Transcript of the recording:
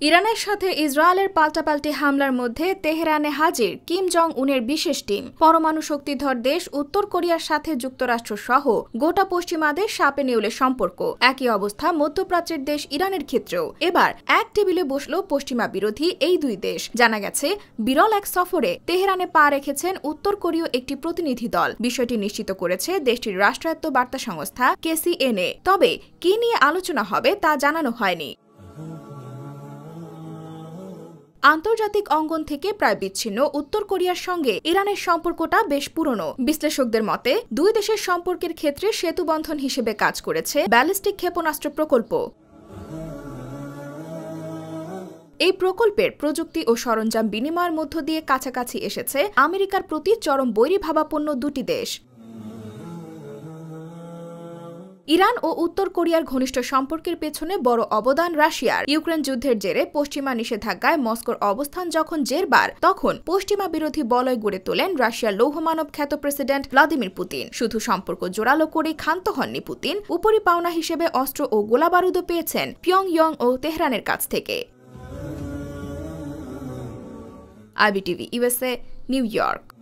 ইরানের সাথে ইসরায়েলের পাল্টাপাল্টি হামলার মধ্যে তেহরানে হাজির কিম জং উনের বিশেষ টিম। পরমাণু শক্তিধর দেশ উত্তর কোরিয়ার সাথে যুক্তরাষ্ট্র সহ গোটা পশ্চিমাদের সাপে নেউলে সম্পর্ক। একই অবস্থা মধ্যপ্রাচ্যের দেশ ইরানের ক্ষেত্রেও। এবার এক টেবিলে বসল পশ্চিমা বিরোধী এই দুই দেশ। জানা গেছে, বিরল এক সফরে তেহরানে পা রেখেছেন উত্তর কোরীয় একটি প্রতিনিধি দল। বিষয়টি নিশ্চিত করেছে দেশটির রাষ্ট্রায়ত্ত বার্তা সংস্থা KCNA। তবে কি নিয়ে আলোচনা হবে তা জানানো হয়নি। আন্তর্জাতিক অঙ্গন থেকে প্রায় বিচ্ছিন্ন উত্তর কোরিয়ার সঙ্গে ইরানের সম্পর্কটা বেশ পুরনো। বিশ্লেষকদের মতে দুই দেশের সম্পর্কের ক্ষেত্রে সেতুবন্ধন হিসেবে কাজ করেছে ব্যালিস্টিক ক্ষেপণাস্ত্র প্রকল্প। এই প্রকল্পের প্রযুক্তি ও সরঞ্জাম বিনিময়ের মধ্য দিয়ে কাছাকাছি এসেছে আমেরিকার প্রতি চরম বৈরিভাবাপন্ন দুটি দেশ। ইরান ও উত্তর কোরিয়ার ঘনিষ্ঠ সম্পর্কের পেছনে বড় অবদান রাশিয়ার। ইউক্রেন যুদ্ধের জেরে পশ্চিমা নিষেধাজ্ঞায় মস্কোর অবস্থান যখন জেরবার, তখন পশ্চিমা বিরোধী বলয় গড়ে তোলেন রাশিয়ার লৌহমানব খ্যাত প্রেসিডেন্ট ভ্লাদিমির পুতিন। শুধু সম্পর্ক জোরালো করেই ক্ষান্ত হননি পুতিন, উপরি পাওনা হিসেবে অস্ত্র ও গোলাবারুদও পেয়েছেন পিয়ংইয়ং ও তেহরানের কাছ থেকে। IBTV USA, new York.